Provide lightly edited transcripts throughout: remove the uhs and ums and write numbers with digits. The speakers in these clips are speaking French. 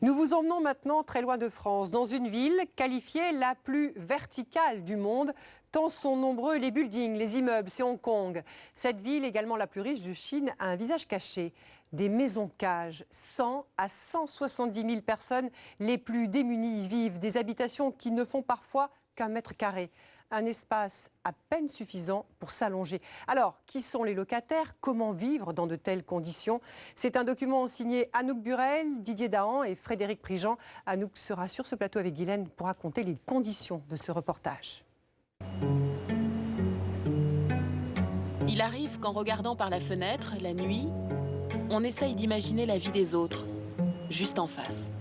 Nous vous emmenons maintenant très loin de France, dans une ville qualifiée la plus verticale du monde, tant sont nombreux les buildings, les immeubles, c'est Hong Kong. Cette ville, également la plus riche de Chine, a un visage caché. Des maisons-cages, 100 à 170 000 personnes les plus démunies y vivent, des habitations qui ne font parfois qu'un mètre carré. Un espace à peine suffisant pour s'allonger. Alors, qui sont les locataires? Comment vivre dans de telles conditions? C'est un document signé Anouk Burel, Didier Dahan et Frédéric Prigent. Anouk sera sur ce plateau avec Guylaine pour raconter les conditions de ce reportage. Il arrive qu'en regardant par la fenêtre, la nuit, on essaye d'imaginer la vie des autres, juste en face.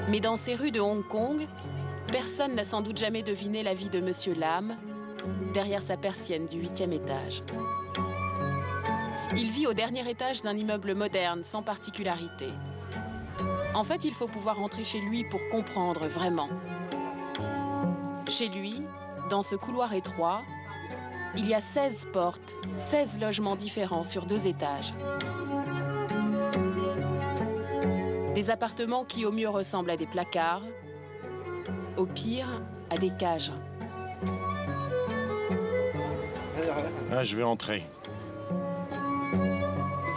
Mais dans ces rues de Hong Kong, personne n'a sans doute jamais deviné la vie de Monsieur Lam, derrière sa persienne du 8e étage. Il vit au dernier étage d'un immeuble moderne, sans particularité. En fait, il faut pouvoir entrer chez lui pour comprendre vraiment. Chez lui, dans ce couloir étroit, il y a 16 portes, 16 logements différents sur 2 étages. Des appartements qui au mieux ressemblent à des placards, au pire à des cages. Je vais entrer.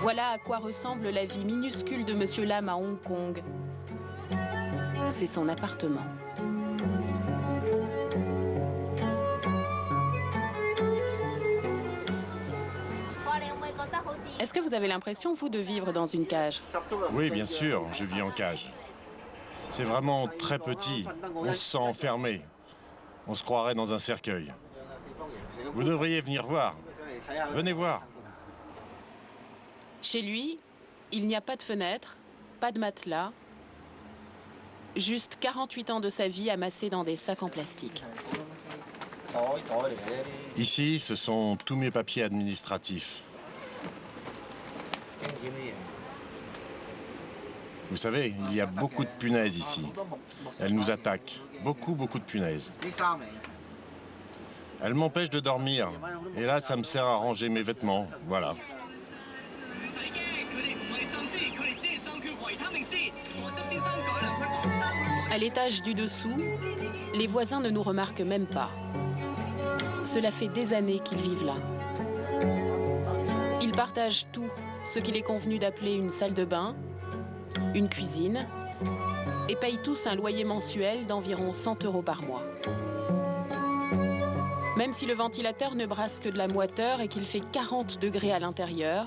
Voilà à quoi ressemble la vie minuscule de Monsieur Lam à Hong Kong. C'est son appartement. Est-ce que vous avez l'impression, vous, de vivre dans une cage? Oui, bien sûr, je vis en cage. C'est vraiment très petit. On se sent enfermé. On se croirait dans un cercueil. Vous devriez venir voir. Venez voir. Chez lui, il n'y a pas de fenêtre, pas de matelas, juste 48 ans de sa vie amassés dans des sacs en plastique. Ici, ce sont tous mes papiers administratifs. Vous savez, il y a beaucoup de punaises ici. Elles nous attaquent. Beaucoup de punaises. Elles m'empêchent de dormir. Et là, ça me sert à ranger mes vêtements. Voilà. À l'étage du dessous, les voisins ne nous remarquent même pas. Cela fait des années qu'ils vivent là. Ils partagent tout, ce qu'il est convenu d'appeler une salle de bain, une cuisine, et payent tous un loyer mensuel d'environ 100 € par mois. Même si le ventilateur ne brasse que de la moiteur et qu'il fait 40 degrés à l'intérieur,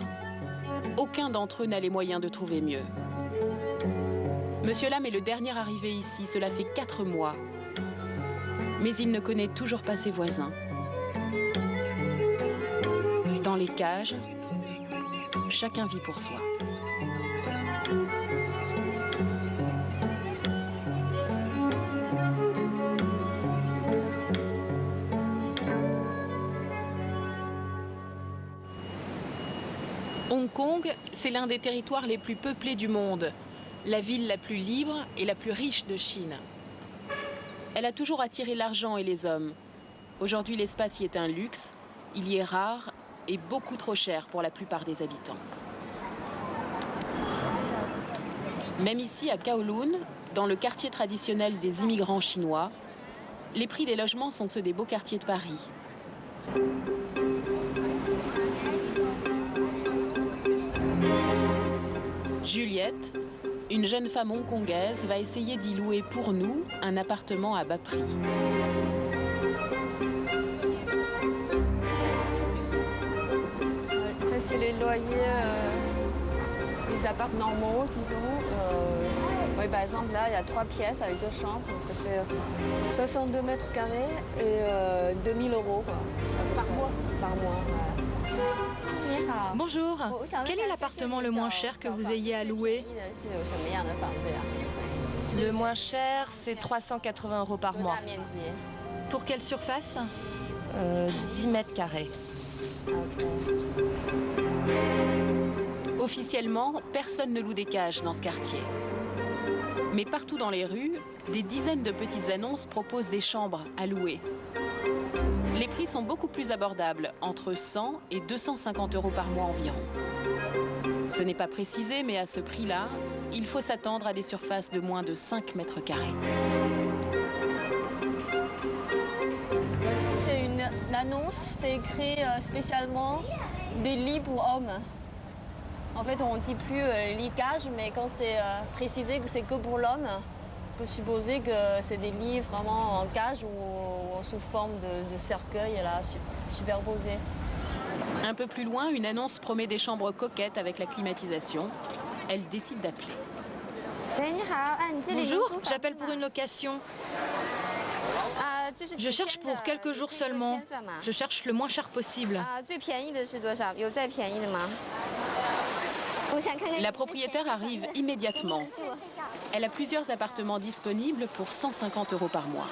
aucun d'entre eux n'a les moyens de trouver mieux. Monsieur Lam est le dernier arrivé ici, cela fait 4 mois. Mais il ne connaît toujours pas ses voisins. Dans les cages, chacun vit pour soi. Hong Kong, c'est l'un des territoires les plus peuplés du monde, la ville la plus libre et la plus riche de Chine. Elle a toujours attiré l'argent et les hommes. Aujourd'hui, l'espace y est un luxe, il y est rare et beaucoup trop cher pour la plupart des habitants. Même ici, à Kowloon, dans le quartier traditionnel des immigrants chinois, les prix des logements sont ceux des beaux quartiers de Paris. Juliette, une jeune femme hongkongaise, va essayer d'y louer pour nous un appartement à bas prix. Ça, c'est les loyers, les apparts normaux qu'ils ont. Oui, par exemple, là, il y a 3 pièces avec 2 chambres, donc ça fait 62 mètres carrés et 2000 €. Quoi. Par mois? Par mois, voilà. Bonjour. Quel est l'appartement le moins cher que vous ayez à louer? Le moins cher, c'est 380 € par mois. Pour quelle surface? 10 mètres carrés. Officiellement, personne ne loue des cages dans ce quartier. Mais partout dans les rues, des dizaines de petites annonces proposent des chambres à louer. Les prix sont beaucoup plus abordables, entre 100 et 250 € par mois environ. Ce n'est pas précisé, mais à ce prix-là, il faut s'attendre à des surfaces de moins de 5 mètres carrés. C'est une annonce, c'est écrit spécialement des lits pour hommes. En fait, on ne dit plus lit cage, mais quand c'est précisé que c'est que pour l'homme, on peut supposer que c'est des lits vraiment en cage ou sous forme de cercueil là, superposés. Un peu plus loin, une annonce promet des chambres coquettes avec la climatisation. Elle décide d'appeler. Bonjour, j'appelle pour une location. Je cherche pour quelques jours seulement. Je cherche le moins cher possible. La propriétaire arrive immédiatement. Elle a plusieurs appartements disponibles pour 150 € par mois.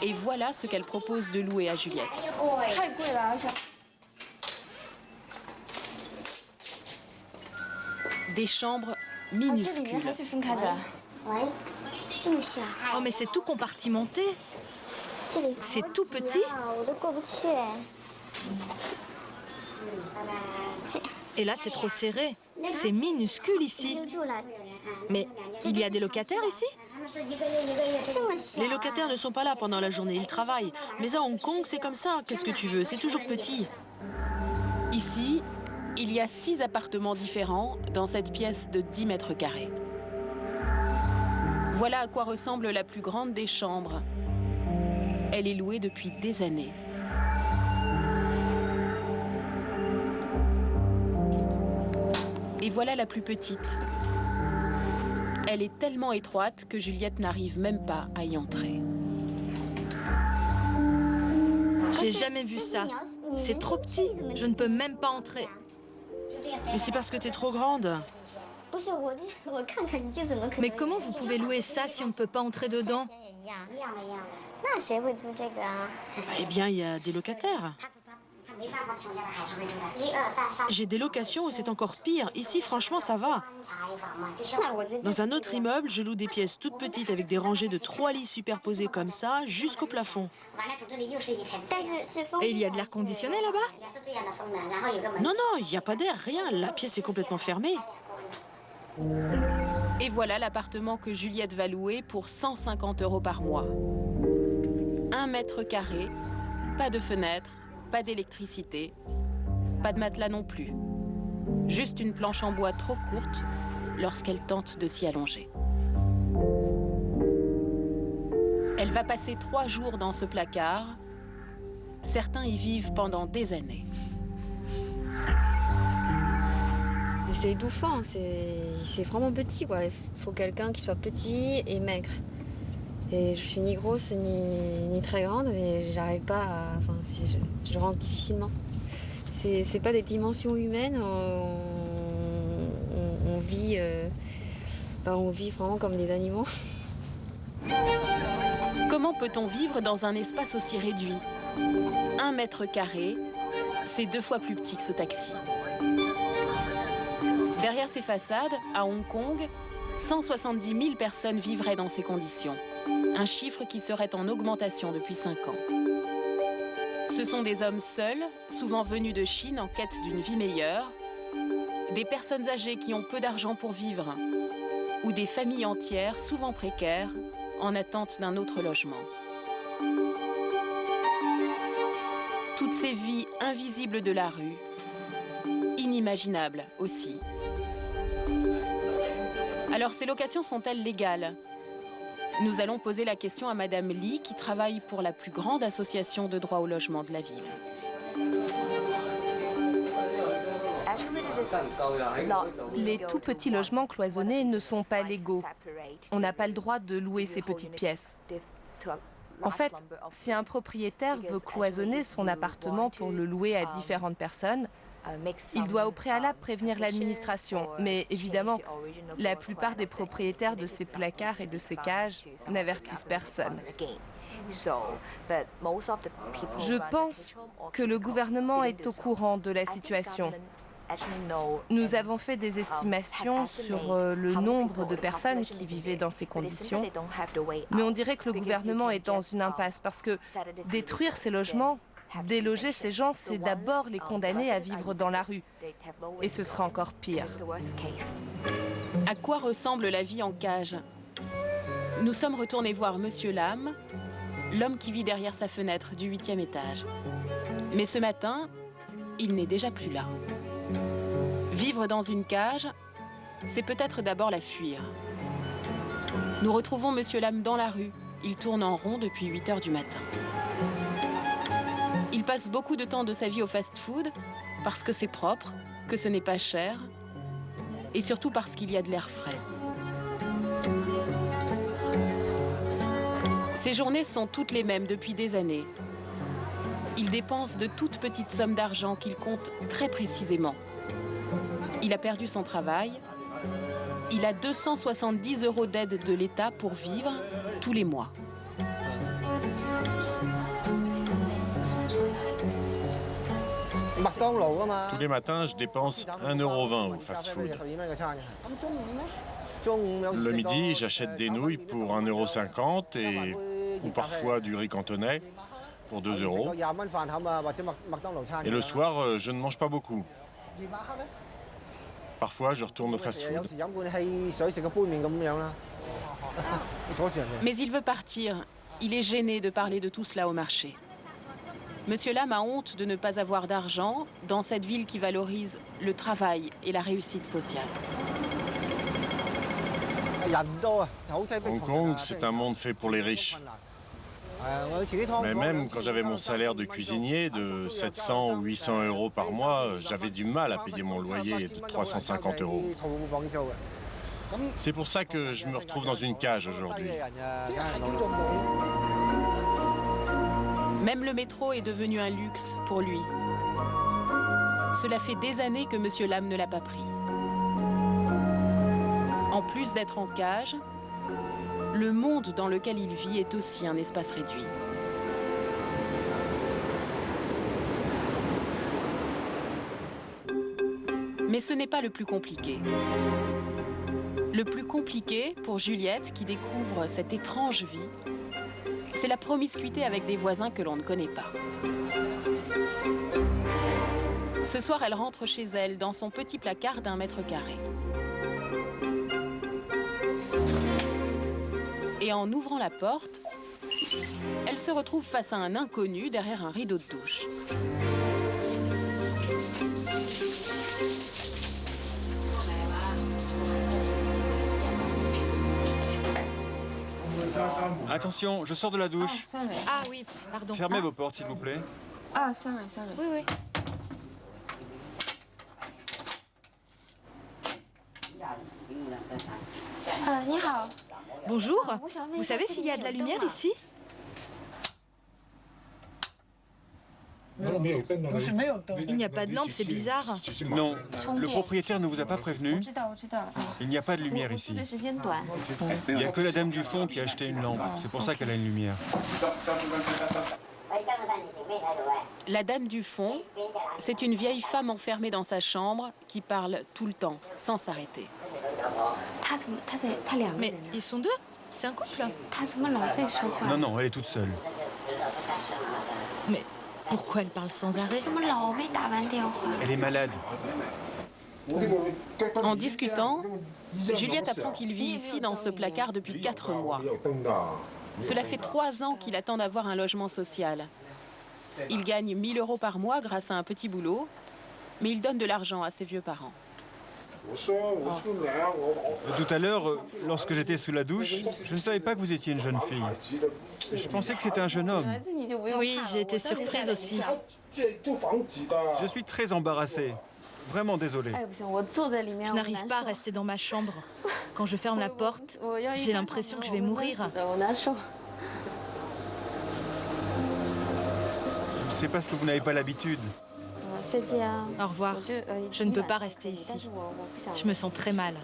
Et voilà ce qu'elle propose de louer à Juliette. Des chambres minuscules. Oh mais c'est tout compartimenté. C'est tout petit. Et là c'est trop serré. C'est minuscule ici. Mais il y a des locataires ici? Les locataires ne sont pas là pendant la journée, ils travaillent. Mais à Hong Kong, c'est comme ça. Qu'est-ce que tu veux? C'est toujours petit. Ici, il y a 6 appartements différents dans cette pièce de 10 mètres carrés. Voilà à quoi ressemble la plus grande des chambres. Elle est louée depuis des années. Et voilà la plus petite. Elle est tellement étroite que Juliette n'arrive même pas à y entrer. J'ai jamais vu ça. C'est trop petit. Je ne peux même pas entrer. Mais c'est parce que t'es trop grande. Mais comment vous pouvez louer ça si on ne peut pas entrer dedans? Eh bien, il y a des locataires. J'ai des locations où c'est encore pire. Ici, franchement, ça va. Dans un autre immeuble, je loue des pièces toutes petites avec des rangées de 3 lits superposés comme ça, jusqu'au plafond. Et il y a de l'air conditionné là-bas? Non, non, il n'y a pas d'air, rien. La pièce est complètement fermée. Et voilà l'appartement que Juliette va louer pour 150 € par mois. 1 mètre carré, pas de fenêtre, pas d'électricité, pas de matelas non plus. Juste une planche en bois trop courte lorsqu'elle tente de s'y allonger. Elle va passer 3 jours dans ce placard. Certains y vivent pendant des années. C'est étouffant, c'est vraiment petit, quoi. Il faut quelqu'un qui soit petit et maigre. Et je suis ni grosse ni très grande, mais j'arrive pas à... Enfin, je rentre difficilement. C'est pas des dimensions humaines, on vit vraiment comme des animaux. Comment peut-on vivre dans un espace aussi réduit? 1 mètre carré, c'est 2 fois plus petit que ce taxi. Derrière ces façades, à Hong Kong, 170 000 personnes vivraient dans ces conditions. Un chiffre qui serait en augmentation depuis 5 ans. Ce sont des hommes seuls, souvent venus de Chine en quête d'une vie meilleure, des personnes âgées qui ont peu d'argent pour vivre, ou des familles entières, souvent précaires, en attente d'un autre logement. Toutes ces vies invisibles de la rue, inimaginables aussi. Alors ces locations sont-elles légales? Nous allons poser la question à Madame Lee, qui travaille pour la plus grande association de droit au logement de la ville. Les tout petits logements cloisonnés ne sont pas légaux. On n'a pas le droit de louer ces petites pièces. En fait, si un propriétaire veut cloisonner son appartement pour le louer à différentes personnes, il doit au préalable prévenir l'administration. Mais évidemment, la plupart des propriétaires de ces placards et de ces cages n'avertissent personne. Je pense que le gouvernement est au courant de la situation. Nous avons fait des estimations sur le nombre de personnes qui vivaient dans ces conditions, mais on dirait que le gouvernement est dans une impasse parce que détruire ces logements, Déloger ces gens, c'est d'abord les condamner à vivre dans la rue. Et ce sera encore pire. À quoi ressemble la vie en cage? Nous sommes retournés voir Monsieur Lam, l'homme qui vit derrière sa fenêtre du 8e étage. Mais ce matin, il n'est déjà plus là. Vivre dans une cage, c'est peut-être d'abord la fuir. Nous retrouvons Monsieur Lam dans la rue. Il tourne en rond depuis 8 heures du matin. Il passe beaucoup de temps de sa vie au fast-food parce que c'est propre, que ce n'est pas cher et surtout parce qu'il y a de l'air frais. Ses journées sont toutes les mêmes depuis des années. Il dépense de toutes petites sommes d'argent qu'il compte très précisément. Il a perdu son travail. Il a 270 € d'aide de l'État pour vivre tous les mois. Tous les matins, je dépense 1,20 € au fast-food. Le midi, j'achète des nouilles pour 1,50 € ou parfois du riz cantonais pour 2 €. Et le soir, je ne mange pas beaucoup. Parfois, je retourne au fast-food. Mais il veut partir. Il est gêné de parler de tout cela au marché. Monsieur Lam a honte de ne pas avoir d'argent dans cette ville qui valorise le travail et la réussite sociale. Hong Kong, c'est un monde fait pour les riches. Mais même quand j'avais mon salaire de cuisinier de 700 ou 800 € par mois, j'avais du mal à payer mon loyer de 350 €. C'est pour ça que je me retrouve dans une cage aujourd'hui. Même le métro est devenu un luxe pour lui. Cela fait des années que Monsieur Lam ne l'a pas pris. En plus d'être en cage, le monde dans lequel il vit est aussi un espace réduit. Mais ce n'est pas le plus compliqué. Le plus compliqué pour Juliette, qui découvre cette étrange vie, c'est la promiscuité avec des voisins que l'on ne connaît pas. Ce soir, elle rentre chez elle dans son petit placard d'1 mètre carré. Et en ouvrant la porte, elle se retrouve face à un inconnu derrière un rideau de douche. Attention, je sors de la douche. Ah oui, pardon. Fermez vos portes, s'il vous plaît. Ah, sorry. Oui, oui. Bonjour. Vous savez s'il y a de la lumière ici? Il n'y a pas de lampe, c'est bizarre. Non, le propriétaire ne vous a pas prévenu. Il n'y a pas de lumière ici. Il n'y a que la dame du fond qui a acheté une lampe. C'est pour ça qu'elle a une lumière. La dame du fond, c'est une vieille femme enfermée dans sa chambre qui parle tout le temps, sans s'arrêter. Mais ils sont deux? C'est un couple? Non, non, elle est toute seule. Mais pourquoi elle parle sans arrêt? Elle est malade. En discutant, Juliette apprend qu'il vit ici dans ce placard depuis 4 mois. Cela fait 3 ans qu'il attend d'avoir un logement social. Il gagne 1 000 € par mois grâce à un petit boulot, mais il donne de l'argent à ses vieux parents. Tout à l'heure, lorsque j'étais sous la douche, je ne savais pas que vous étiez une jeune fille. Je pensais que c'était un jeune homme. Oui, j'ai été surprise aussi. Je suis très embarrassée. Vraiment désolé. Je n'arrive pas à rester dans ma chambre. Quand je ferme la porte, j'ai l'impression que je vais mourir. C'est parce que vous n'avez pas l'habitude. Au revoir. Je ne peux pas rester ici. Je me sens très mal.